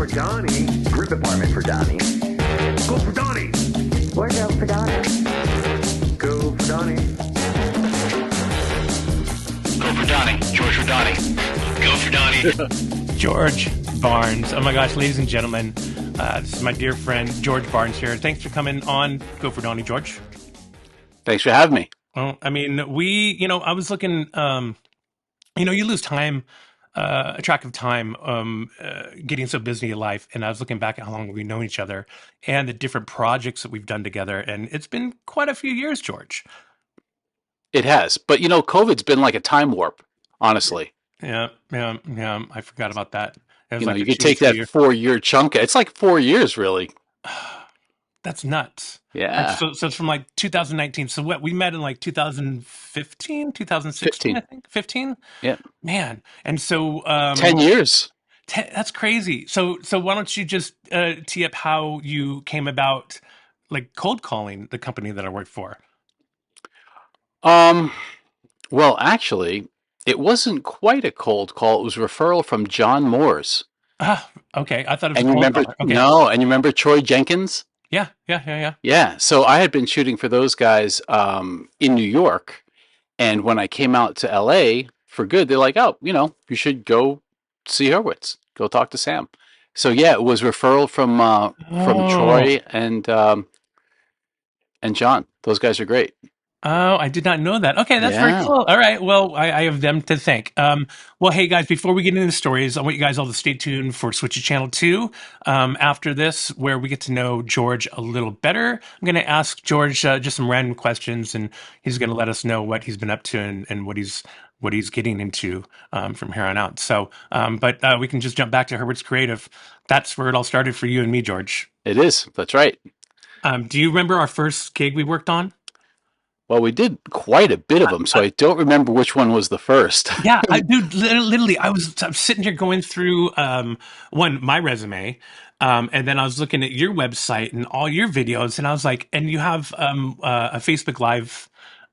Donnie. Rip apartment for Donnie. Go for Donnie. Or go for Donnie. Go for Donnie. Go for Donnie. George for Donnie. Go for Donnie. George Barnes. Oh my gosh, ladies and gentlemen, this is my dear friend George Barnes here. Thanks for coming on Go for Donnie, George. Thanks for having me. Well, I mean, I was looking, you lose time, a track of time, getting so busy in life. And I was looking back at how long we've known each other and the different projects that we've done together. And it's been quite a few years, George. It has. But, COVID's been like a time warp, honestly. Yeah. I forgot about that. You could take that 4-year chunk. It's like 4 years, really. That's nuts. Yeah. So it's from like 2019. So what, we met in like 2015, 2016, 15. I think. 15? Yeah. Man. And so 10 years. That's crazy. So why don't you just tee up how you came about like cold calling the company that I worked for? Well, actually, it wasn't quite a cold call. It was a referral from John Moores. Ah, okay. I thought it was And a you cold remember call. Okay. No, and you remember Troy Jenkins? Yeah. Yeah. So I had been shooting for those guys in New York, and when I came out to LA for good, they're like, "Oh, you should go see Hurwitz. Go talk to Sam." So yeah, it was referral from Troy and John. Those guys are great. Oh, I did not know that. Okay, that's very Yeah. cool. All right. Well, I have them to thank. Well, hey guys, before we get into the stories, I want you guys all to stay tuned for Switchy Channel 2. After this, where we get to know George a little better. I'm going to ask George just some random questions, and he's going to let us know what he's been up to and what he's getting into from here on out. So, but we can just jump back to Herbert's Creative. That's where it all started for you and me, George. It is. That's right. Do you remember our first gig we worked on? Well, we did quite a bit of them, so I don't remember which one was the first. Yeah, literally, I'm sitting here going through my resume, and then I was looking at your website and all your videos, and I was like, and you have a Facebook Live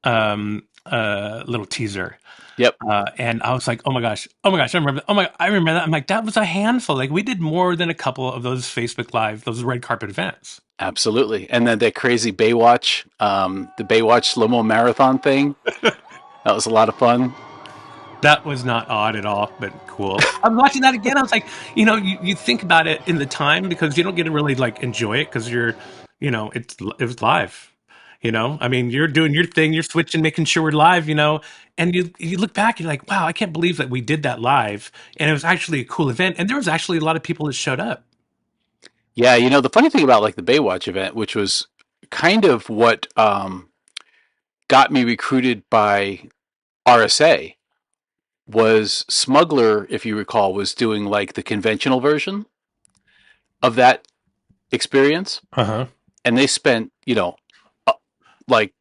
little teaser. Yep. And I was like, oh my gosh, I remember that. I'm like, that was a handful. Like we did more than a couple of those Facebook Live, those red carpet events. Absolutely. And then that crazy Baywatch, the Baywatch slow-mo marathon thing. That was a lot of fun. That was not odd at all, but cool. I'm watching that again. I was like, you think about it in the time because you don't get to really like enjoy it because it was live. I mean, you're doing your thing, you're switching, making sure we're live, and you look back, you're like, wow, I can't believe that we did that live. And it was actually a cool event. And there was actually a lot of people that showed up. Yeah, the funny thing about like the Baywatch event, which was kind of what got me recruited by RSA, was Smuggler, if you recall, was doing like the conventional version of that experience. Uh-huh. And they spent, like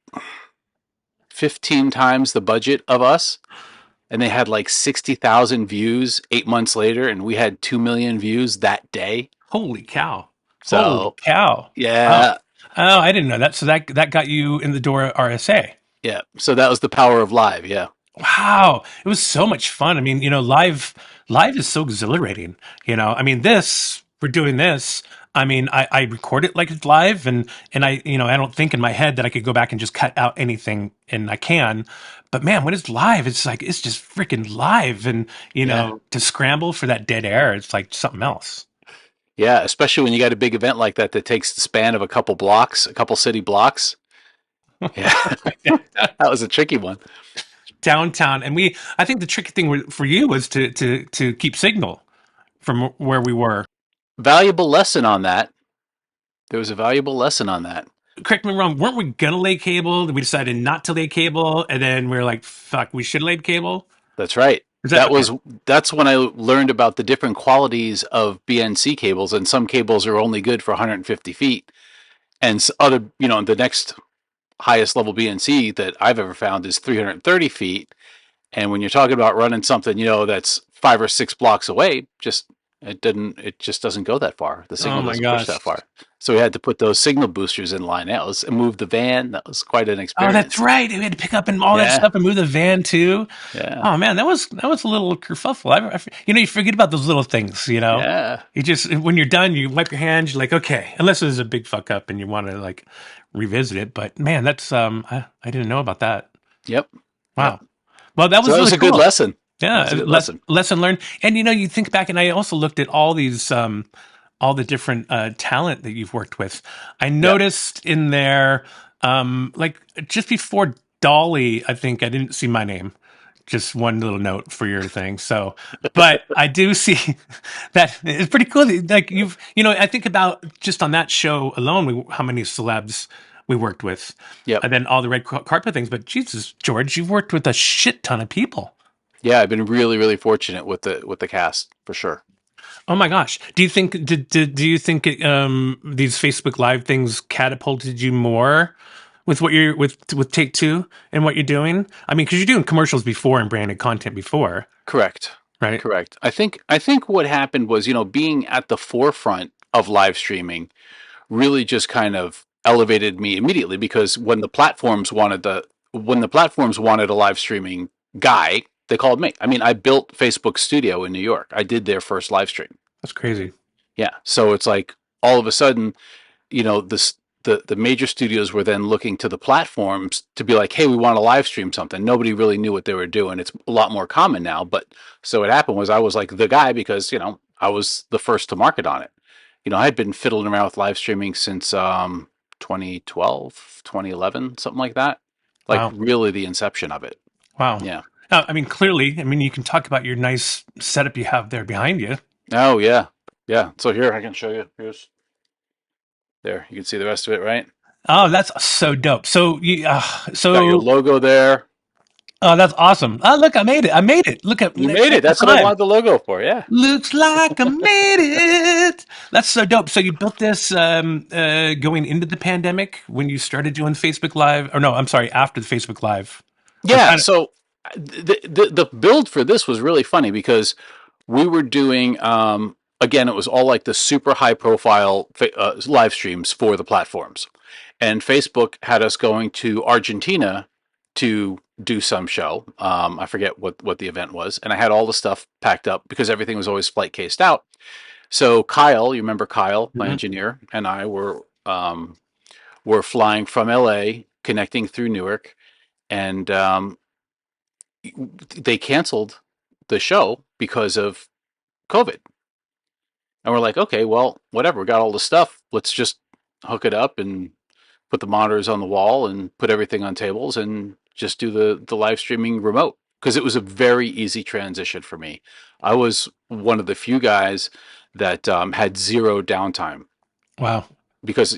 15 times the budget of us. And they had like 60,000 views 8 months later, and we had 2 million views that day. Holy cow. So, holy cow. Yeah. Oh, I didn't know that. So that got you in the door at RSA. Yeah. So that was the power of live. Yeah. Wow. It was so much fun. I mean, live is so exhilarating. I mean, we're doing this. I mean, I record it like it's live and I don't think in my head that I could go back and just cut out anything, and I can. But man, when it's live, it's like, it's just freaking live. And, to scramble for that dead air, it's like something else. Yeah, especially when you got a big event like that takes the span of a couple city blocks. Yeah, that was a tricky one. Downtown, and I think the tricky thing for you was to keep signal from where we were. Valuable lesson on that. There was a valuable lesson on that. Correct me if I'm wrong. Weren't we gonna lay cable? We decided not to lay cable, and then we were like, "Fuck, we should lay cable." That's right. That's when I learned about the different qualities of BNC cables, and some cables are only good for 150 feet, and other, the next highest level BNC that I've ever found is 330 feet. And when you're talking about running something, that's 5 or 6 blocks away, just It just doesn't go that far. The Oh signal my doesn't push gosh. that far. So we had to put those signal boosters in line. That was and move the van. That was quite an Oh, that's experience. right. We had to pick up and all that Yeah, stuff and move the van too. yeah, Oh man, that was a little kerfuffle. You forget about those little things. yeah. You just when you're done, you wipe your hands. You're like, okay, unless there's a big fuck up and you want to like revisit it. But man, that's I didn't know about that. Yep, yep. Wow. Well, that So was that was really a good cool. lesson. That was a Yeah, good lesson. lesson learned. And you think back, and I also looked at all the different talent that you've worked with. I Yeah. noticed in there, like just before Dolly, I think I didn't see my name. Just one little note for your thing. So, but I do see that it's pretty cool. Like I think about just on that show alone, how many celebs we worked with, Yep. and then all the red carpet things. But Jesus, George, you've worked with a shit ton of people. Yeah, I've been really, really fortunate with the cast for sure. Oh my gosh! Do you think do you think these Facebook Live things catapulted you more with what you're with Take Two and what you're doing? I mean, because you're doing commercials before and branded content before, Correct. right? Correct. I think what happened was, being at the forefront of live streaming really just kind of elevated me immediately because when the platforms wanted a live streaming guy, they called me. I mean, I built Facebook Studio in New York. I did their first live stream. That's crazy. Yeah. So it's like all of a sudden, this the major studios were then looking to the platforms to be like, hey, we want to live stream something. Nobody really knew what they were doing. It's a lot more common now. But so what happened was I was like the guy because, I was the first to market on it. I had been fiddling around with live streaming since 2012, 2011, something like that. Like Wow, really the inception of it. wow. Yeah. I mean, clearly, I mean, you can talk about your nice setup you have there behind you. Oh, yeah. Yeah. So here I can show you. There. You can see the rest of it, right? Oh, that's so dope. So Got your logo there. oh, that's awesome. Oh, look, I made it. I made it. Look at You made it. That's what I wanted the logo for. Yeah. Looks like I made it. That's so dope. So you built this going into the pandemic when you started doing Facebook Live, or no, I'm sorry, after the Facebook Live, or Yeah. kind of. So the build for this was really funny because we were doing again, it was all like the super high profile live streams for the platforms, and Facebook had us going to Argentina to do some show. I forget what the event was, and I had all the stuff packed up because everything was always flight cased out. So Kyle, you remember Kyle, my Mhm. engineer, and I were flying from LA, connecting through Newark, and they canceled the show because of COVID. And we're like, okay, well, whatever. We got all the stuff. Let's just hook it up and put the monitors on the wall and put everything on tables and just do the live streaming remote. Because it was a very easy transition for me. I was one of the few guys that had zero downtime Wow. because,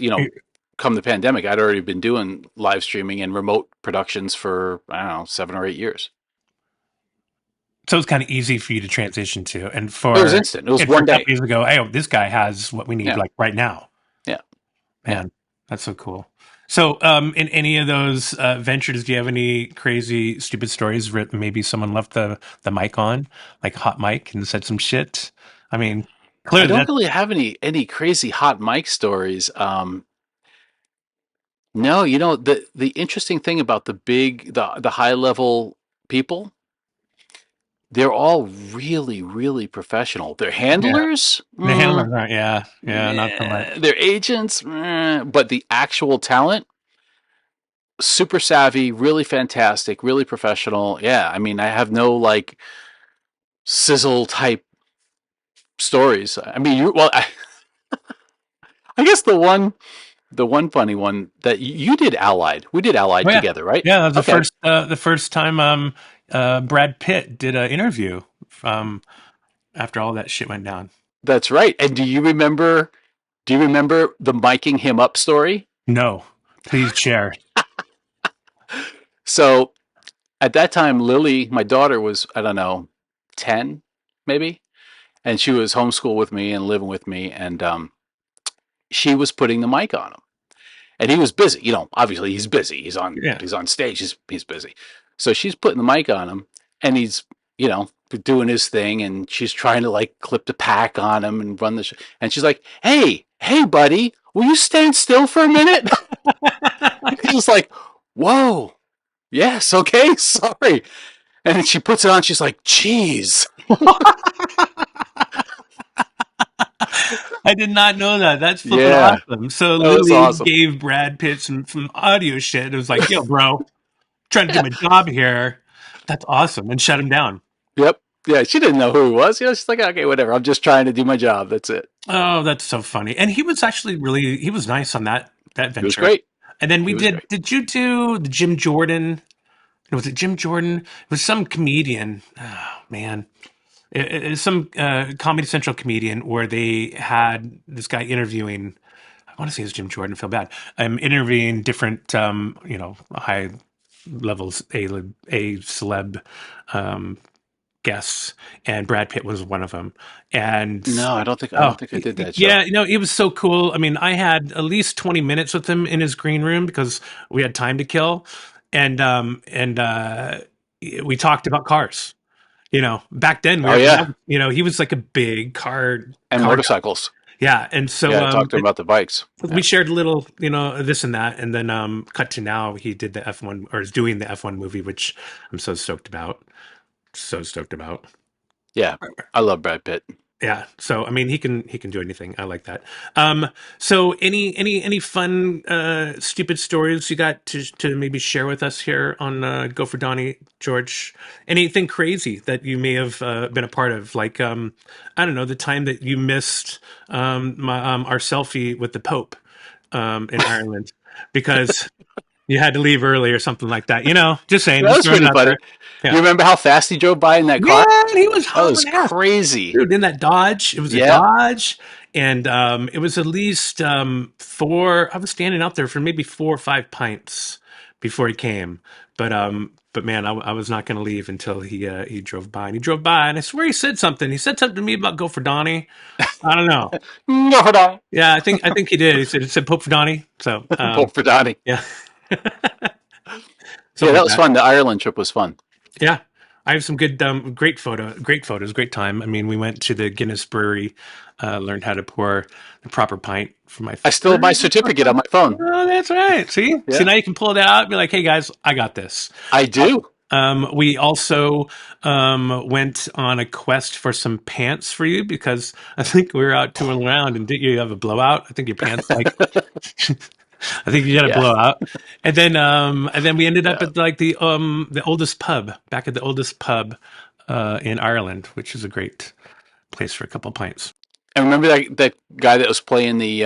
come the pandemic, I'd already been doing live streaming and remote productions for, I don't know, 7 or 8 years. So it's kind of easy for you to transition to, and It was instant. It was for one day. companies to go, hey, this guy has what we need Yeah. like right now. Yeah. Yeah. Man, that's so cool. So, in any of those ventures, do you have any crazy, stupid stories where maybe someone left the mic on, like hot mic, and said some shit? I mean, I clearly don't that. really have any crazy hot mic stories. No, the interesting thing about the high level people, they're all really really professional. Their Yeah, handlers, the handlers aren't. Yeah, yeah, not so much. their agents, but the actual talent, super savvy, really fantastic, really professional. Yeah, I mean, I have no like sizzle type stories. I mean, I guess the one funny one that you did Allied. We did Oh Allied yeah, together, right? yeah. That was Okay. the first time Brad Pitt did an interview um, after all that shit went down. That's right. And do you remember the miking him up story? No, please share. So at that time, Lily, my daughter, was, I don't know, 10 maybe, and she was homeschooled with me and living with me, and she was putting the mic on him. And he was busy. Obviously he's busy. He's on Yeah. he's on stage. He's busy. So she's putting the mic on him, and he's doing his thing, and she's trying to like clip the pack on him and run the and she's like, hey, buddy, will you stand still for a minute? He's like, whoa, yes, okay, sorry. And then she puts it on. She's like, "Jeez." I did not know that. That's flipping Yeah, awesome. So that was Lily awesome. gave Brad Pitt some audio shit. It was like, yo, bro, trying to do my job here. That's awesome. And shut him down. Yep. Yeah, she didn't know who he was. She's like, okay, whatever. I'm just trying to do my job. That's it. Oh, that's so funny. And he was actually he was nice on that He was venture. great. And then He we was great. did you do the Jim Jordan? Was it Jim Jordan? It was some comedian. Oh, man. It's some Comedy Central comedian where they had this guy interviewing. I want to say it's Jim Jordan. I feel bad. I'm interviewing different, high levels, a celeb um, guests, and Brad Pitt was one of them. And No, I oh, don't think I did that show. yeah, it was so cool. I mean, I had at least 20 minutes with him in his green room because we had time to kill, and we talked about cars. Back then Oh yeah, he was like a big and car guy. motorcycles. Yeah, and so Yeah, I talked to him about the bikes. we Yeah. shared a little, this and that, and then cut to now he did the F1 or is doing the F1 movie, which I'm so stoked about. So stoked about. Yeah, I love Brad Pitt. Yeah, so I mean, he can do anything. I like that. So any fun stupid stories you got to maybe share with us here on Go for Donny, George? Anything crazy that you may have been a part of, like I don't know, the time that you missed our selfie with the Pope in Ireland because you had to leave early or something like that. Just saying, That just was throwing it pretty out there. funny. You Yeah, remember how fast he drove by in that car? yeah, he was That was hauling ass. crazy. Dude, in that Dodge, it was a Yeah, Dodge, and it was at least four. I was standing out there for maybe 4 or 5 pints before he came, but man, I was not going to leave until he drove by, and he drove by, and I swear he said something. He said something to me about go for Donnie. I don't know. no, for Donnie. Yeah, I think he did. He said Pope for Donnie. So Both for Donnie. yeah, Yeah, something that like was that. fun. The Ireland trip was fun. Yeah. I have some good, great photos, great time. I mean, we went to the Guinness Brewery, learned how to pour the proper pint for my I still have my first. certificate on my phone. Oh, that's right. See, Yeah, now you can pull it out and be like, hey guys, I got this. I do. We also went on a quest for some pants for you because I think we were out touring around and didn't you have a blowout? I think your pants like I think you had a Yeah, blowout, and then we ended up yeah. at like the oldest pub back at the oldest pub in Ireland, which is a great place for a couple pints. And remember that guy that was playing the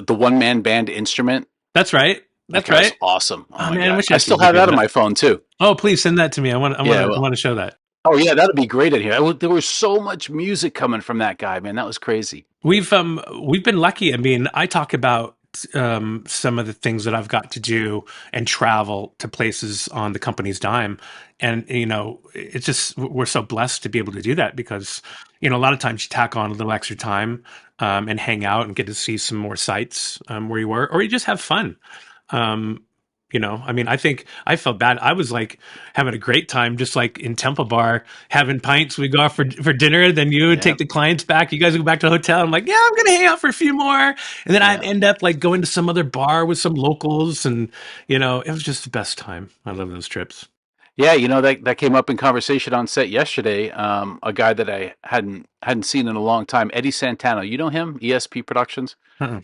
one man band instrument? That's right. That That's guy was right. awesome. Oh Oh my man, I god, wish I I could still have video that on that. my phone too. Oh, please send that to me. I want. I Yeah, want. I well, want to show that. oh yeah, that'd be great in here. There was so much music coming from that guy, man. That was crazy. We've been lucky. I mean, I talk about some of the things that I've got to do and travel to places on the company's dime, and it's just we're so blessed to be able to do that because a lot of times you tack on a little extra time and hang out and get to see some more sites where you were, or you just have fun. Um, I mean, I think I felt bad. I was like having a great time, just like in Temple Bar, having pints. We go off for dinner. Then you would Yeah, take the clients back. You guys would go back to the hotel. I'm like, yeah, I'm gonna hang out for a few more, and then I'd yeah, end up like going to some other bar with some locals, and it was just the best time. I love those trips. yeah. That came up in conversation on set yesterday. A guy that I hadn't seen in a long time, Eddie Santano. You know him? ESP Productions. Uh-uh.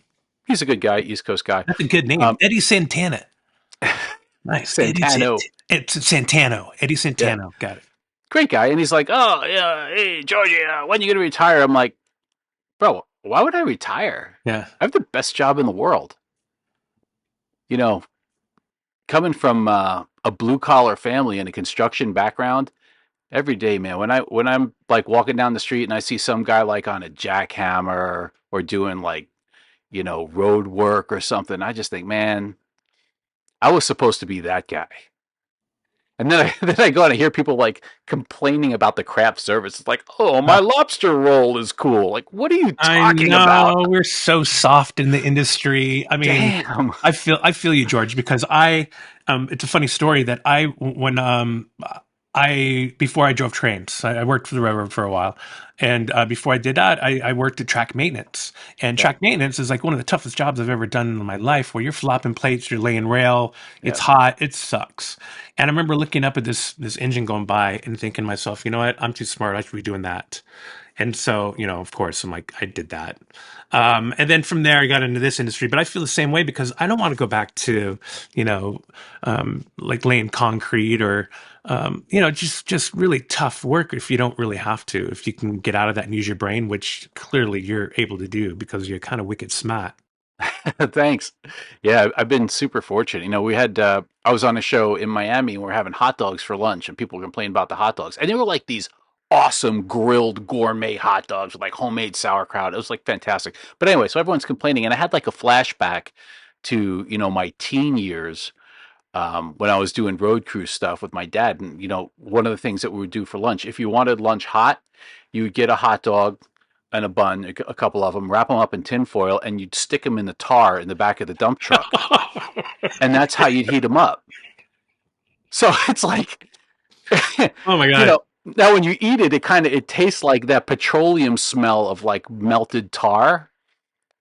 He's a good guy, East Coast guy. That's a good name, Um, Eddie Santana. Nice, Santano. It's Santano, Eddie Yeah, Santano. Got it. great guy. And he's like, "Oh yeah, hey Georgie, when you gonna retire?" I'm like, "Bro, why would I retire? Yeah, I have the best job in the world." You know, coming from a blue collar family and a construction background, every day, man. When I'm like walking down the street and I see some guy like on a jackhammer or doing like road work or something, I just think, man, I was supposed to be that guy. And then I then I go and I hear people like complaining about the craft service. It's like, oh, my lobster roll is cool. Like, what are you I talking about? know we're so soft in the industry. I mean, Damn. I feel you, George, because it's a funny story that I when before I drove trains, I worked for the railroad for a while, and before I did that, I worked at track maintenance. And Yeah. track maintenance is like one of the toughest jobs I've ever done in my life, where you're flopping plates, you're laying rail, Yeah. it's hot, it sucks. And I remember looking up at this engine going by and thinking to myself, you know what, I'm too smart, I should be doing that. And so, of course, I'm like, I did that. And then from there, I got into this industry. But I feel the same way because I don't want to go back to, like laying concrete or, just really tough work if you don't really have to. If you can get out of that and use your brain, which clearly you're able to do because you're kind of wicked smart. Thanks. Yeah, I've been super fortunate. We had I was on a show in Miami and we are having hot dogs for lunch and people were complaining about the hot dogs. And they were like these awesome grilled gourmet hot dogs with like homemade sauerkraut. It was like fantastic. But anyway, so everyone's complaining and I had like a flashback to, my teen years when I was doing road crew stuff with my dad. And, one of the things that we would do for lunch, if you wanted lunch hot, you would get a hot dog and a bun, a couple of them, wrap them up in tin foil, and you'd stick them in the tar in the back of the dump truck. And that's how you'd heat them up. So it's like, Oh my God. now when you eat it, it tastes like that petroleum smell of like melted tar.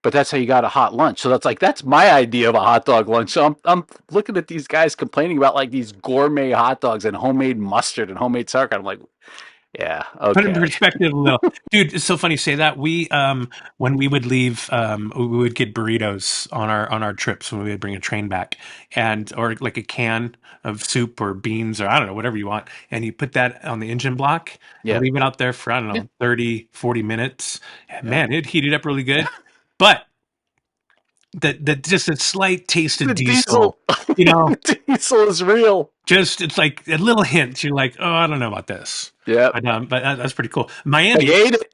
But that's how you got a hot lunch. So that's my idea of a hot dog lunch. So I'm looking at these guys complaining about like these gourmet hot dogs and homemade mustard and homemade sauerkraut. I'm like, yeah, Put it in okay. perspective a little. Dude, it's so funny you say that. When we would leave, we would get burritos on our trips when we would bring a train back, and or like a can of soup or beans or I don't know, whatever you want. And you put that on the engine block and Yeah, leave it out there for, I don't yeah, know, 30, 40 minutes. And yeah. man, it'd heat it up really good. But the just a slight taste of The diesel, diesel, you know, the diesel is real. just it's like a little hint. You're like, oh, I don't know about this. Yeah, But that's pretty cool. I Miami. ate it.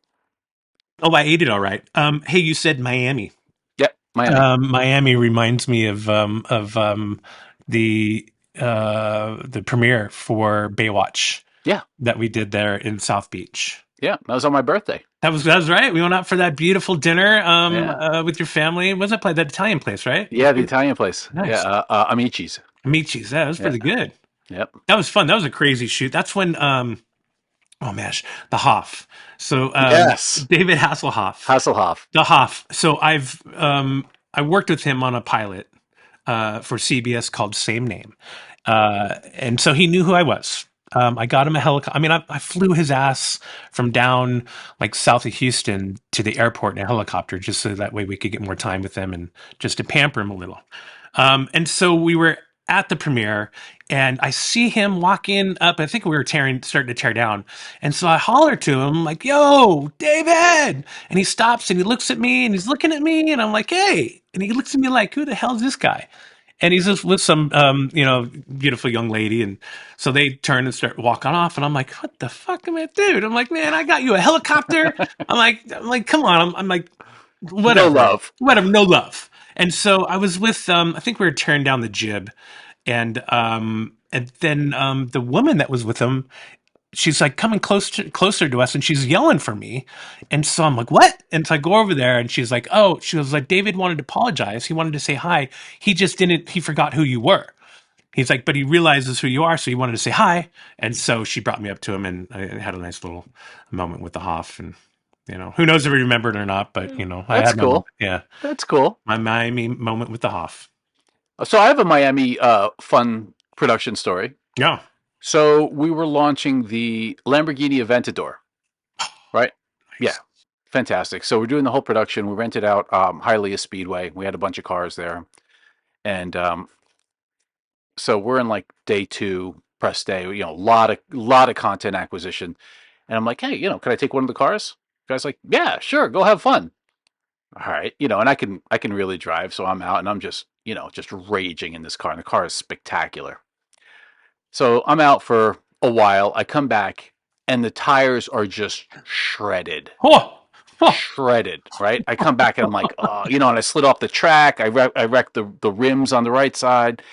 Oh, I ate it all right. Hey, you said Miami. Yeah, Miami. Miami reminds me of the the premiere for Baywatch Yeah, that we did there in South Beach. yeah. That was on my birthday. That was right. We went out for that beautiful dinner Yeah, with your family. Was it played that Italian place, right? yeah. The Italian place. Yeah, Nice. Amici's. Amici's. Yeah, that was Yeah, pretty good. yep. That was fun. That was a crazy shoot. That's when oh mash, the Hoff. So Yes, David Hasselhoff. Hasselhoff. The Hoff. So I worked with him on a pilot for CBS called Same Name, and so he knew who I was. I got him a helicopter. I mean, I flew his ass from down like south of Houston to the airport in a helicopter, just so that way we could get more time with him and just to pamper him a little. And so we were at the premiere, and I see him walking up. I think we were starting to tear down, and so I holler to him like, "Yo, David!" And he stops and he looks at me and he's looking at me, and I'm like, "Hey!" And he looks at me like, "Who the hell is this guy?" And he's just with some, beautiful young lady, and so they turn and start walking off, and I'm like, "What the fuck am I, dude?" I'm like, "Man, I got you a helicopter." I'm like, "Come on!" I'm like, No "Whatever, love. whatever, no love." And so I was with, I think we were tearing down the jib, and then the woman that was with him, she's like coming closer to us, and she's yelling for me, and so I'm like, "What?" And so I go over there, and she's like, "Oh," she was like, "David wanted to apologize. He wanted to say hi. He just didn't. He forgot who you were." He's like, "But he realizes who you are, so he wanted to say hi." And so she brought me up to him, and I had a nice little moment with the Hoff, and who knows if he remembered or not, but I That's had my moment. cool. Yeah, That's cool. my Miami moment with the Hoff. So I have a Miami fun production story. Yeah. So we were launching the Lamborghini Aventador, right? Yeah, Nice. fantastic. So we're doing the whole production. We rented out Hialeah Speedway. We had a bunch of cars there, and so we're in like day two, press day. A lot of content acquisition, and I'm like, hey, can I take one of the cars? The guy's like, yeah, sure, go have fun. All right, and I can really drive, so I'm out and I'm just raging in this car, and the car is spectacular. So I'm out for a while. I come back and the tires are just shredded. Oh, oh. Shredded, right? I come back and I'm like, oh, and I slid off the track. I wrecked the rims on the right side.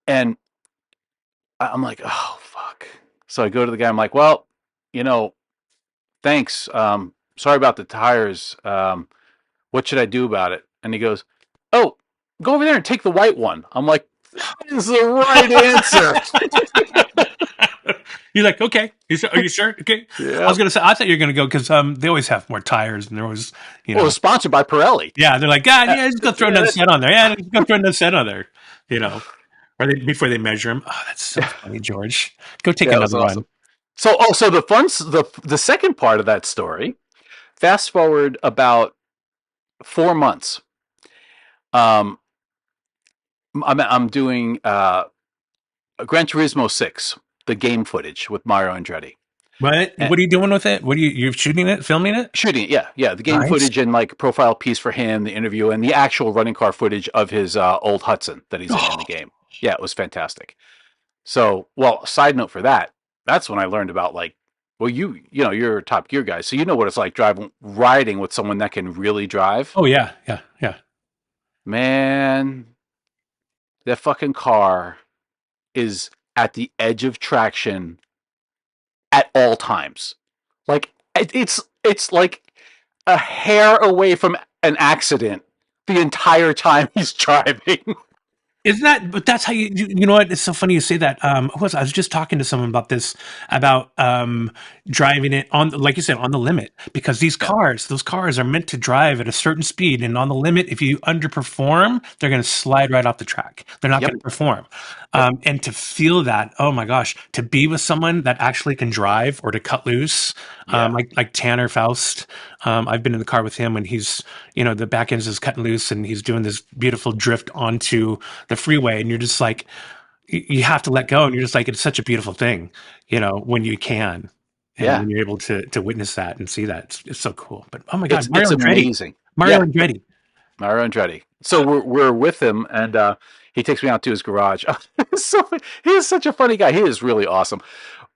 And I'm like, oh, fuck. So I go to the guy. I'm like, well, thanks. Sorry about the tires. What should I do about it? And he goes, oh, go over there and take the white one. I'm like, that is the right answer. You're like, okay, are you sure? Okay. I Yeah. was gonna say, I thought you were gonna go because they always have more tires, and they're always, you Well, it know, was sponsored by Pirelli. yeah, they're like, God, Uh, yeah, just go throw yeah, another that's, set on there. Yeah, just go throw another set on there. You know, or they before they measure them. Oh, that's so funny, George. Go take yeah, it was another one. awesome. So the second part of that story. Fast forward about 4 months. Um, I'm doing Gran Turismo 6, the game footage with Mario Andretti. And What are you doing with it? What are you're shooting it, filming it? shooting it, yeah, yeah, the game Nice. footage and like profile piece for him, the interview, and the actual running car footage of his old Hudson that he's in the game. Yeah, it was fantastic. So, well, side note for that, that's when I learned about like, well, you're a Top Gear guy, so you know what it's like riding with someone that can really drive. Oh yeah, yeah, yeah. Man, that fucking car is at the edge of traction at all times. Like it's like a hair away from an accident the entire time he's driving. Isn't that? But that's how you know what? It's so funny you say that. I was just talking to someone about this about driving it on, like you said, on the limit because Yeah. those cars are meant to drive at a certain speed, and on the limit, if you underperform, they're going to slide right off the track. They're not Yep. going to perform. Yep. And to feel that, oh my gosh, to be with someone that actually can drive or to cut loose, Yeah. like Tanner Faust. I've been in the car with him when he's, the back end is cutting loose and he's doing this beautiful drift onto the freeway, and you're just like, you have to let go, and you're just like, it's such a beautiful thing, when you can, and Yeah. when you're able to witness that and see that, it's so cool. But oh my God, It's amazing. Mario Yeah. Andretti. Mario Andretti. So we're with him, and he takes me out to his garage. He is such a funny guy. He is really awesome.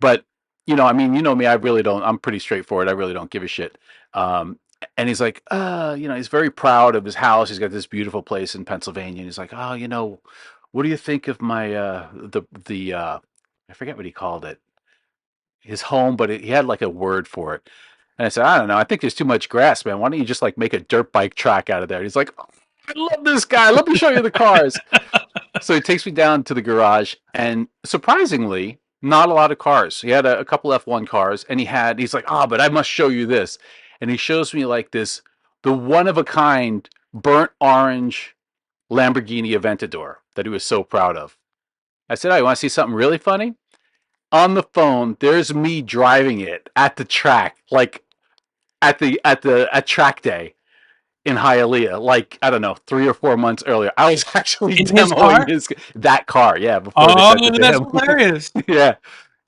But I mean, you know me. I really don't. I'm pretty straightforward. I really don't give a shit. Um, and he's like, he's very proud of his house. He's got this beautiful place in Pennsylvania. And he's like, oh, what do you think of my the I forget what he called it, his home, but he had like a word for it. And I said, I don't know. I think there's too much grass, man. Why don't you just like make a dirt bike track out of there? And he's like, oh, I love this guy. Let me show you the cars. So he takes me down to the garage, and surprisingly, not a lot of cars. He had a couple F1 cars, and he's like, but I must show you this. And he shows me like the one of a kind burnt orange Lamborghini Aventador that he was so proud of. I said, you want to see something really funny? On the phone, there's me driving it at the track, like at track day in Hialeah, like I don't know, 3 or 4 months earlier. I was actually In his demoing car? that car, yeah, before they Oh, sent it to that's him. hilarious. Yeah,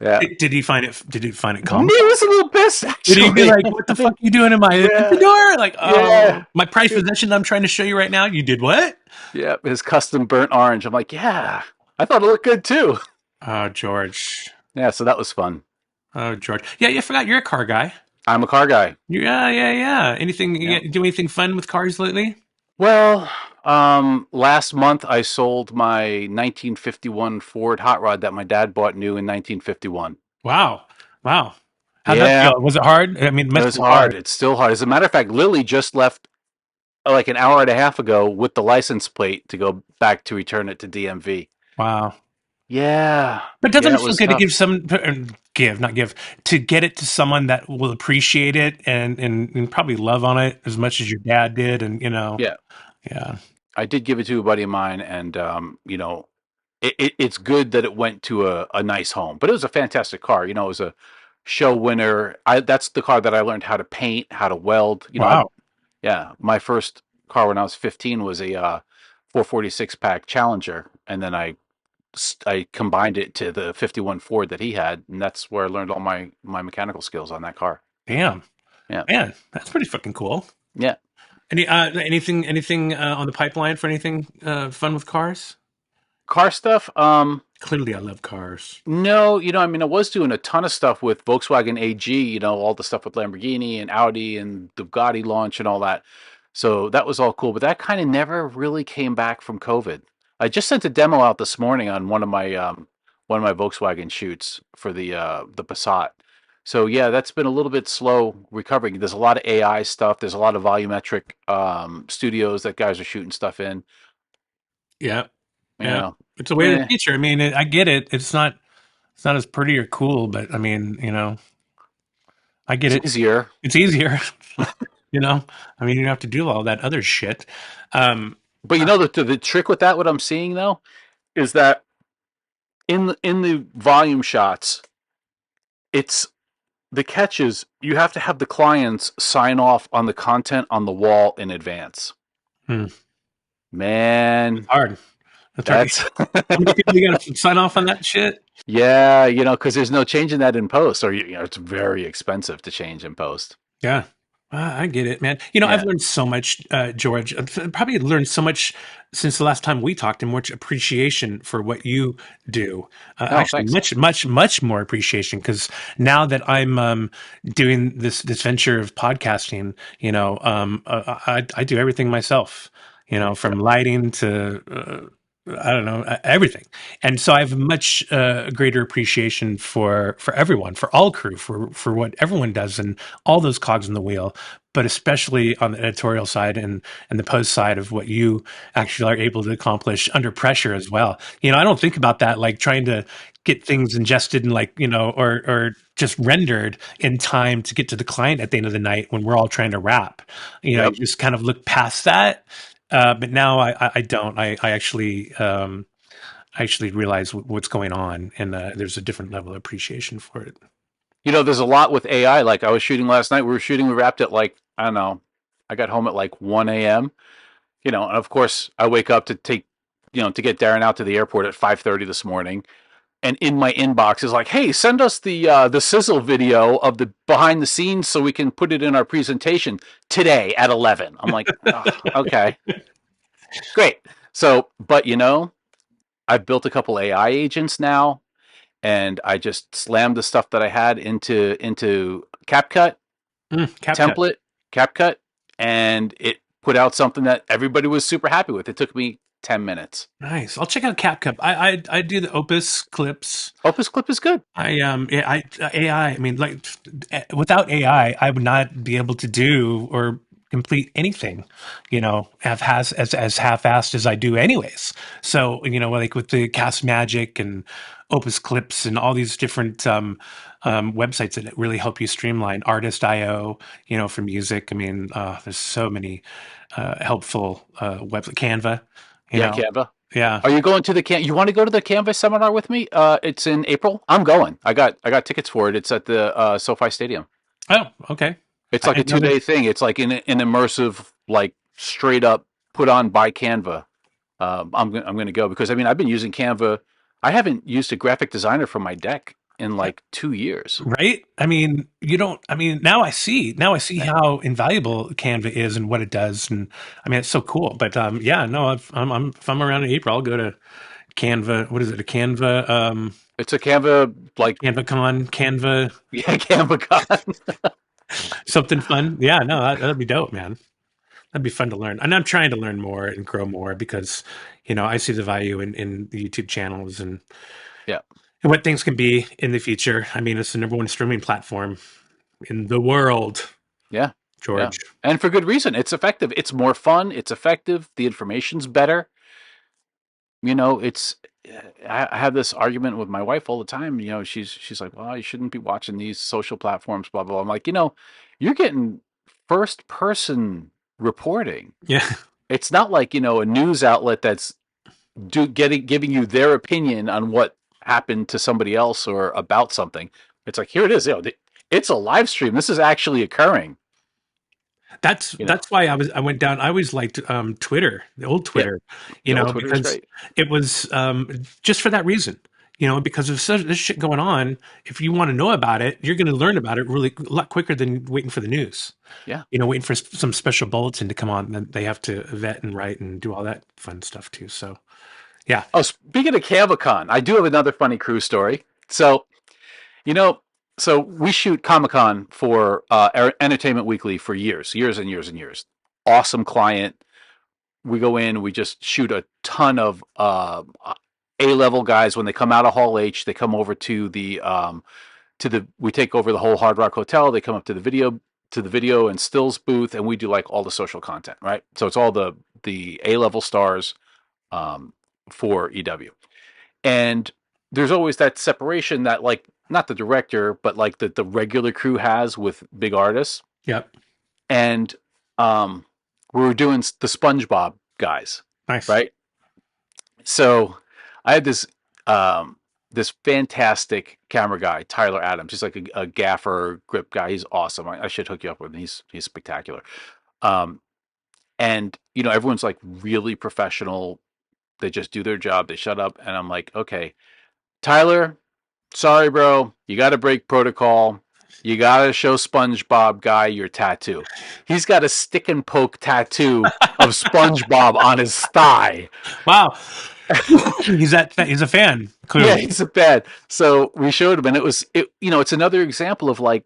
yeah. Did he find it? Did he find it He calm? was a little pissed, Did he be actually. like, "What the fuck are you doing in my Yeah, door?" Like, oh, yeah, my prized possession I'm trying to show you right now. You did what? yeah. His custom burnt orange. I'm like, yeah, I thought it looked good too. Oh, George. Yeah, so that was fun. Oh, George. Yeah, you forgot you're a car guy. I'm a car guy. Yeah, yeah, yeah. Anything? Yeah. Do anything fun with cars lately? Well, last month I sold my 1951 Ford Hot Rod that my dad bought new in 1951. Wow, wow. How'd that Yeah, feel? Was it hard? I mean, it it must was be hard. hard. It's still hard. As a matter of fact, Lily just left like an hour and a half ago with the license plate to go back to return it to DMV. Wow. Yeah, But doesn't yeah, it it feel was good to tough. give not give, to get it to someone that will appreciate it and probably love on it as much as your dad did, and Yeah, yeah, I did give it to a buddy of mine, and it's good that it went to a nice home. But it was a fantastic car. It was a show winner. That's the car that I learned how to paint, how to weld. wow, Yeah, my first car when I was 15 was a 446 pack Challenger, and then I combined it to the 51 Ford that he had, and that's where I learned all my mechanical skills on that car. damn, Yeah, man, that's pretty fucking cool. yeah. Anything on the pipeline for anything fun with cars? Car stuff. Clearly, I love cars. No, I mean, I was doing a ton of stuff with Volkswagen AG. All the stuff with Lamborghini and Audi and the Bugatti launch and all that. So that was all cool, but that kind of never really came back from COVID. I just sent a demo out this morning on one of my Volkswagen shoots for the Passat. So yeah, that's been a little bit slow recovering. There's a lot of AI stuff. There's a lot of volumetric studios that guys are shooting stuff in. Yeah, You yeah, know, it's a way of the eh, future. I mean, I get it. It's not. It's not as pretty or cool, but I mean, I get It's it. easier. It's easier. you know, I mean, you don't have to do all that other shit. Um, But the trick with that, what I'm seeing though, is that in the volume shots, it's the catch is you have to have the clients sign off on the content on the wall in advance. hmm, it's Man, hard. That's hard. that's How many people you got to sign off on that shit? yeah, because there's no changing that in post, or it's very expensive to change in post. Yeah. I get it, man. I've Yeah. learned so much, George. I've probably learned so much since the last time we talked, and much appreciation for what you do. Oh, Actually, thanks. much, much, much more appreciation because now that I'm doing this venture of podcasting, I do everything myself. From lighting to I don't know everything, and so I have much greater appreciation for everyone, for all crew, for what everyone does, and all those cogs in the wheel, but especially on the editorial side and the post side of what you actually are able to accomplish under pressure as well. I don't think about that like trying to get things ingested and like or just rendered in time to get to the client at the end of the night when we're all trying to wrap. I Yep. just kind of look past that. But now I don't. I actually realize what's going on, and there's a different level of appreciation for it. There's a lot with AI. Like I was shooting last night. We wrapped at like, I don't know. I got home at like 1 a.m. And of course I wake up to to get Darren out to the airport at 5:30 this morning. And in my inbox is like, hey, send us the sizzle video of the behind the scenes so we can put it in our presentation today at 11. I'm like, oh, okay, great. So, but I've built a couple AI agents now, and I just slammed the stuff that I had into CapCut CapCut. template, CapCut, and it put out something that everybody was super happy with. It took me 10 minutes. Nice. I'll check out CapCut. I do the Opus clips. Opus Clip is good. Yeah, AI. I mean, like without AI, I would not be able to do or complete anything. Have has as half-assed as I do, anyways. So like with the Cast Magic and Opus Clips and all these different websites that really help you streamline Artist.io. For music. I mean, there's so many helpful webs. Canva. You Yeah, know, Canva. yeah. Are you going to you want to go to the Canvas seminar with me? It's in April. I'm going. I got tickets for it. It's at the SoFi Stadium. Oh, okay. It's I like a didn't know 2 day that. thing. It's like an immersive, like straight up put on by Canva. I'm going to go because I mean I've been using Canva. I haven't used a graphic designer for my deck in like 2 years. Right? I mean, you don't. I mean, now I see. Now I see how invaluable Canva is and what it does, and I mean, it's so cool. But yeah, no, if I'm around in April, I'll go to Canva. What is it? A Canva, It's a Canva like CanvaCon, Canva, yeah Canva con. something fun. Yeah, no, that'd be dope, man. That'd be fun to learn. And I'm trying to learn more and grow more because, I see the value in the YouTube channels Yeah. and what things can be in the future. I mean, it's the number one streaming platform in the world, Yeah. Yeah. George. And for good reason. It's effective. It's more fun. It's effective. The information's better. It's I have this argument with my wife all the time. She's like, well, you shouldn't be watching these social platforms, blah blah. I'm like, you're getting first person reporting. Yeah. It's not like a news outlet that's giving you their opinion on what happened to somebody else or about something. It's like here it is. It's a live stream. This is actually occurring. That's why I went down. I always liked Twitter, the old Yeah, Twitter, the old Twitter is because great. it was just for that reason. Because of this shit going on, if you want to know about it, you're going to learn about it really a lot quicker than waiting for the news. Yeah. Waiting for some special bulletin to come on, then they have to vet and write and do all that fun stuff too. So, yeah. Oh, speaking of CanvaCon, I do have another funny crew story. So, you know, so we shoot Comic Con for Entertainment Weekly for years and years and years. Awesome client. We go in, we just shoot a ton of A-level guys. When they come out of Hall H, they come over we take over the whole Hard Rock Hotel. They come up to the video and stills booth, and we do like all the social content, right? So it's all the A-level stars for EW. And there's always that separation that like not the director, but like the regular crew has with big artists. Yep. And we were doing the SpongeBob guys, Nice. right? So I had this fantastic camera guy, Tyler Adams. He's like a gaffer grip guy. He's awesome. I should hook you up with him. He's spectacular. And everyone's like really professional. They just do their job. They shut up. And I'm like, okay, Tyler, sorry, bro. You got to break protocol. You got to show SpongeBob guy your tattoo. He's got a stick and poke tattoo of SpongeBob on his thigh. Wow. He's a fan. Clearly. Yeah, he's a fan. So we showed him, and it's another example of like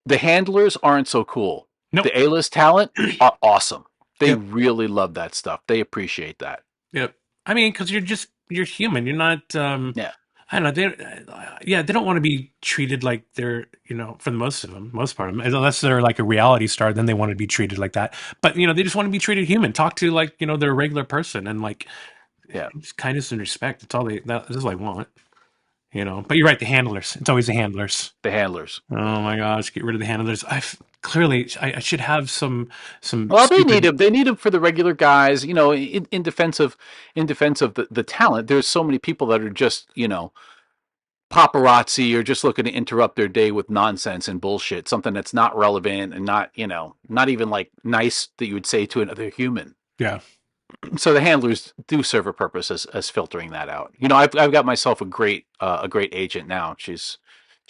the handlers aren't so cool. Nope. The A-list talent are awesome. They really love that stuff. They appreciate that. Yep. I mean, because you're human. You're not. Yeah. I don't know. They don't want to be treated like they're, for the most part of them, unless they're like a reality star, then they want to be treated like that. But, they just want to be treated human. Talk to like, they're a regular person and like, just kindness and respect. That's all this is what I want, But you're right. The handlers. It's always the handlers. The handlers. Oh my gosh. Get rid of the handlers. I should have some. Well, they need them. They need them for the regular guys. In defense of the talent. There's so many people that are just paparazzi or just looking to interrupt their day with nonsense and bullshit, something that's not relevant and not even like nice that you would say to another human. Yeah. So the handlers do serve a purpose as filtering that out. I've got myself a great agent now. She's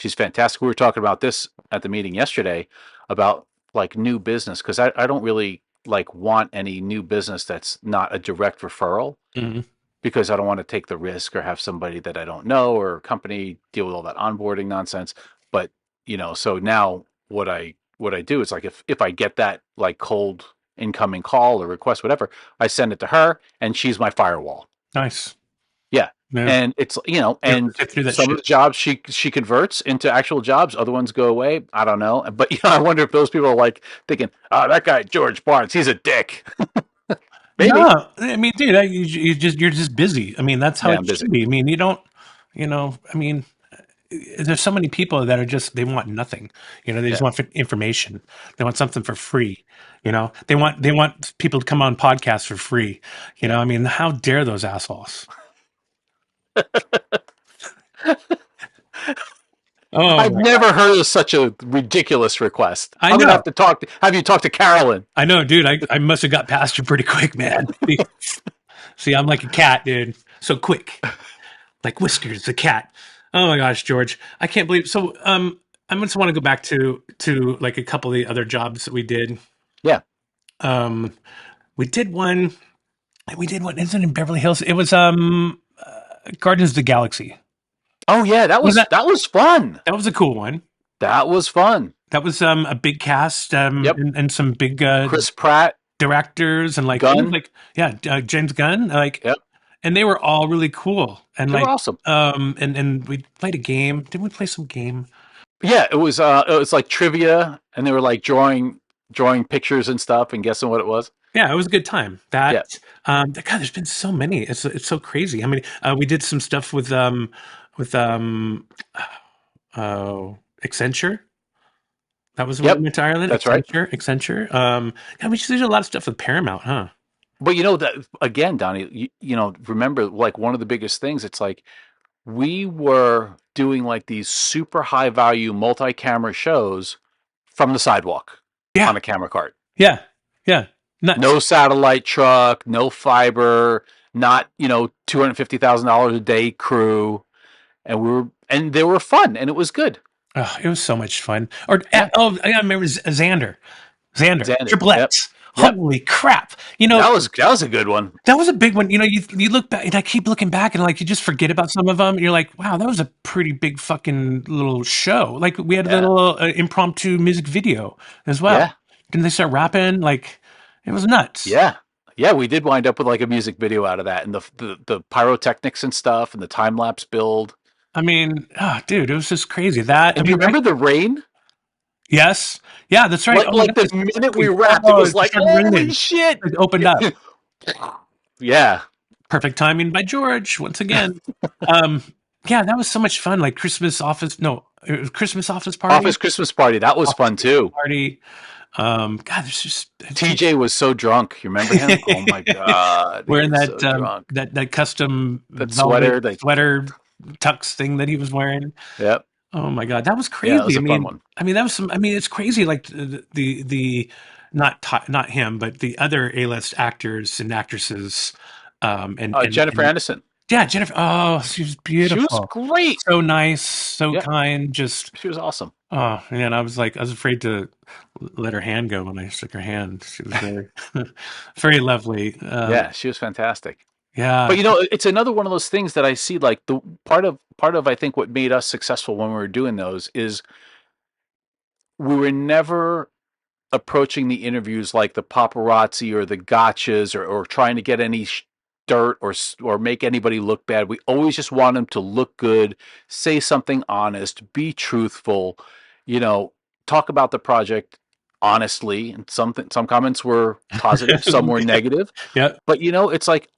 fantastic. We were talking about this at the meeting yesterday about like new business, because I don't really like want any new business that's not a direct referral. Mm-hmm. Because I don't want to take the risk or have somebody that I don't know or a company deal with all that onboarding nonsense. But, so now what I do is like, if I get that like cold incoming call or request, whatever, I send it to her and she's my firewall. Nice. Yeah. And it's, and some of the jobs she converts into actual jobs. Other ones go away. I don't know. But, I wonder if those people are like thinking, oh, that guy, George Barnes, he's a dick. Maybe. No, I mean, dude, you're just busy. I mean, that's how it should be. I mean, you don't, I mean, there's so many people that are they want nothing. They just want information. They want something for free. They want people to come on podcasts for free. I mean, how dare those assholes? Oh, I've never heard of such a ridiculous request. I'm gonna have to have you talk to Carolyn. I know, dude. I must have got past you pretty quick, man. See, I'm like a cat, dude. So quick, like Whiskers, the cat. Oh my gosh, George, I can't believe. So, I just want to go back to like a couple of the other jobs that we did. Yeah. We did one. Isn't it in Beverly Hills? It was Guardians of the Galaxy. Oh yeah, that was fun. That was a cool one. That was fun. That was a big cast and some big Chris Pratt directors and like Gunn. James Gunn, like and they were all really cool and they like were awesome. And we played a game. Didn't we play some game? Yeah, it was like trivia, and they were like drawing pictures and stuff and guessing what it was. Yeah, it was a good time. God, there's been so many. It's so crazy. I mean, we did some stuff with Accenture. That was when we went to Ireland. That's Accenture. We just did a lot of stuff with Paramount, huh? But that again, Donnie, remember like one of the biggest things. It's like we were doing like these super high value multi-camera shows from the sidewalk on a camera cart. Yeah. Nuts. No satellite truck, no fiber, not $250,000 a day crew, and they were fun, and it was good. Oh, it was so much fun. I remember Xander, triplets. Yep. Holy crap! That was a good one. That was a big one. You look back, and I keep looking back, and like you just forget about some of them. And you're like, wow, that was a pretty big fucking little show. Like we had a little impromptu music video as well. Yeah. Didn't they start rapping? Like it was nuts. Yeah. Yeah, we did wind up with like a music video out of that, and the pyrotechnics and stuff, and the time lapse build. I mean, dude, it was just crazy. That. And you remember the rain? Yes. Yeah, that's right. Like the minute we wrapped, it was like, holy shit! It opened up. Yeah. Perfect timing by George once again. Um, yeah, that was so much fun. Like Christmas office, no, it was Christmas office party. Office Christmas party. That was Office fun Christmas too. party. God, there's just TJ was so drunk. You remember him? Oh my god, he wearing was that so drunk. that custom That velvet sweater. That sweater tux thing that he was wearing. yep. Oh my God, that was Yeah, it was crazy. a fun one. I mean, that was some. I mean, it's crazy. Like the not him, but the other A-list actors and actresses, Jennifer and Aniston. yeah, Jennifer. Oh, she was She was beautiful, great. so nice, so Yep, kind. Just she was awesome. oh man, I was afraid to let her hand go when I shook her hand. She was very, very lovely. Yeah, she was fantastic. But Yeah. it's another one of those things that I see like the part of I think what made us successful when we were doing those is we were never approaching the interviews like the paparazzi or the gotchas or trying to get any dirt or make anybody look bad. We always just want them to look good, say something honest, be truthful, you know, talk about the project honestly. And some comments were positive, some were negative, Yeah. but it's like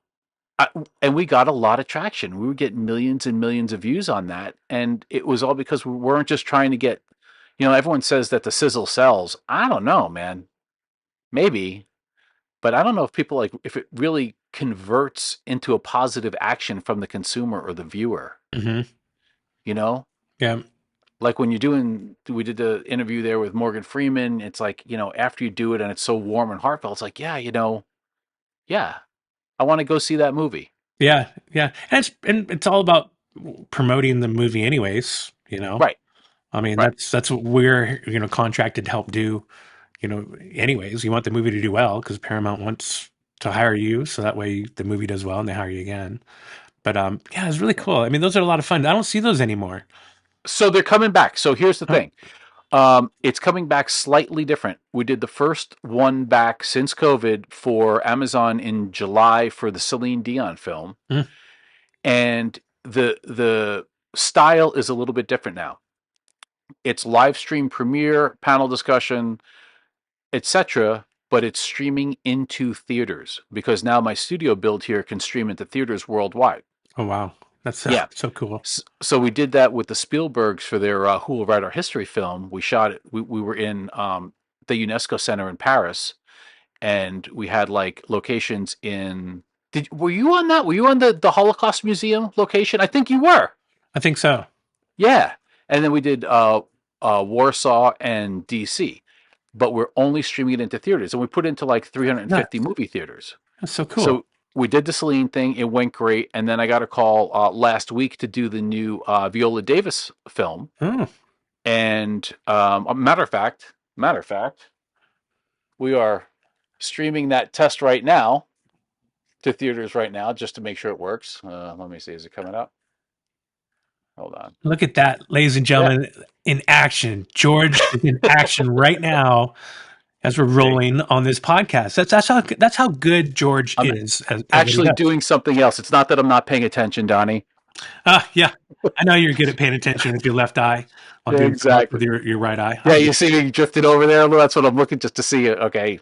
and we got a lot of traction. We were getting millions and millions of views on that, and it was all because we weren't just trying to get. Everyone says that the sizzle sells. I don't know, man. Maybe, but I don't know if it really converts into a positive action from the consumer or the viewer. Hmm. You know, Yeah. like when we did the interview there with Morgan Freeman. It's like after you do it and it's so warm and heartfelt. It's like yeah, I want to go see that movie. Yeah. Yeah. And it's all about promoting the movie, anyways. Right, I mean, right. that's what we're contracted to help do. Anyways, you want the movie to do well because Paramount wants to hire you, so that way the movie does well and they hire you again. But yeah, it's really cool. I mean, those are a lot of fun. I don't see those anymore. So they're coming back. So here's the Huh. thing. It's coming back slightly different. We did the first one back since COVID for Amazon in July for the Celine Dion film, Mm. and the style is a little bit different now. It's live stream premiere, panel discussion, etc. But it's streaming into theaters because now my studio build here can stream into theaters worldwide. Oh wow, that's Yeah. so cool. So we did that with the Spielbergs for their Who Will Write Our History film. We shot it. We were in the UNESCO Center in Paris, and we had like locations in. Were you on that? Were you on the Holocaust Museum location? I think you were. I think so. Yeah, and then we did Warsaw and DC, but we're only streaming it into theaters, and we put it into like 350 Nuts. movie theaters. That's so cool. So we did the Celine thing. It went great. And then I got a call last week to do the new Viola Davis film. Oh, And matter of fact, we are streaming that test right now to theaters right now just to make sure it works. Let me see. Is it coming up? Hold on. look at that, ladies and Yeah. gentlemen, in action. George is in action right now as we're rolling on this podcast. That's how good George I'm is. At what he actually does. doing something else. It's not that I'm not paying attention, Donnie. Yeah, I know you're good at paying attention with your left eye. I'll Yeah, do exactly. with your right eye. Yeah, you see me drifted over there. Well, that's what I'm looking just to see. Okay,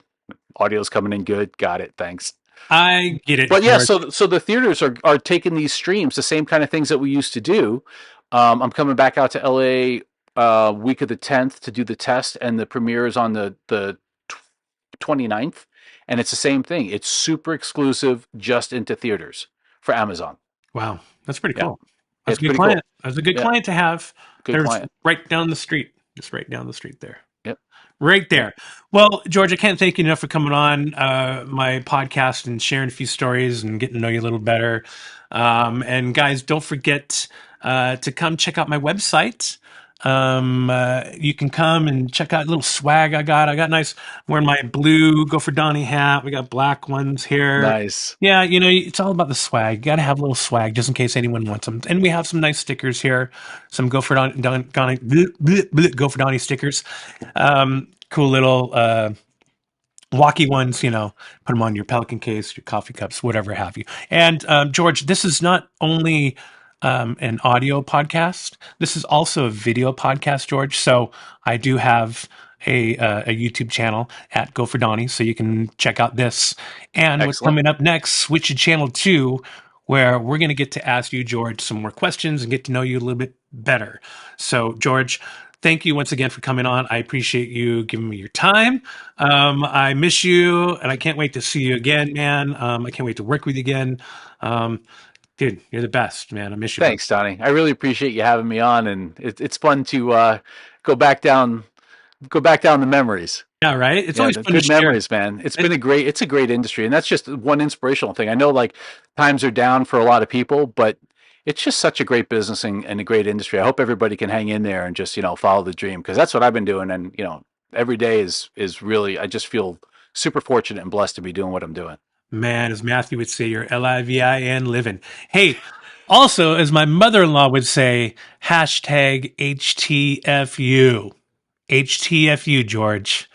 audio's coming in good. Got it. Thanks. I get it, But yeah, George. so the theaters are taking these streams, the same kind of things that we used to do. I'm coming back out to LA week of the 10th to do the test, and the premiere is on the 29th, and it's the same thing. It's super exclusive, just into theaters for Amazon. Wow, that's pretty Yeah, cool. That's it's a good pretty client. cool. That's a good Yeah, client to have. good There's client. right down the street, just right down the street there. Yep. Right Yep. there. Well, George, I can't thank you enough for coming on my podcast and sharing a few stories and getting to know you a little better. And guys, don't forget to come check out my website. You can come and check out a little swag I got. I got nice wearing my blue Go for Donnie hat. We got black ones here. Nice. Yeah, it's all about the swag. You got to have a little swag just in case anyone wants them. And we have some nice stickers here. Some Go for Donnie, Go for Donnie stickers. Cool little walkie ones, put them on your Pelican case, your coffee cups, whatever have you. And George, this is not only an audio podcast. This is also a video podcast, George. So I do have a YouTube channel at Go for Donnie, so you can check out this. And what's Excellent. coming up next, switch to channel 2, where we're going to get to ask you, George, some more questions and get to know you a little bit better. So, George, thank you once again for coming on. I appreciate you giving me your time. I miss you, and I can't wait to see you again, man. I can't wait to work with you again. Dude, you're the best, man. I miss you. Thanks, Donnie. I really appreciate you having me on, and it's fun to go back down the memories. Yeah, right. It's always fun Good to share. memories, man. It's a great industry, and that's just one inspirational thing. I know like times are down for a lot of people, but it's just such a great business and a great industry. I hope everybody can hang in there and just follow the dream, because that's what I've been doing, and every day is really, I just feel super fortunate and blessed to be doing what I'm doing. Man, as Matthew would say, you're LIVIN living. Hey, also, as my mother-in-law would say, hashtag HTFU. HTFU, George.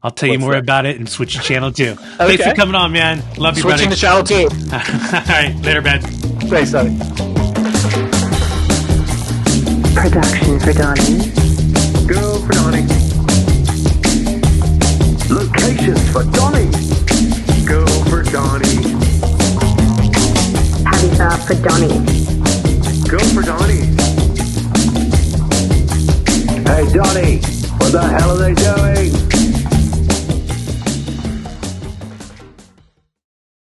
I'll tell you What's more that? about it and switch to channel 2. Thanks for coming on, man. Love you, Switching buddy. to channel 2. All right, later, man. Thanks, Donnie. Production for Donnie. Go for Donnie. Locations for Donnie. Go for Donnie. Happy for Donnie.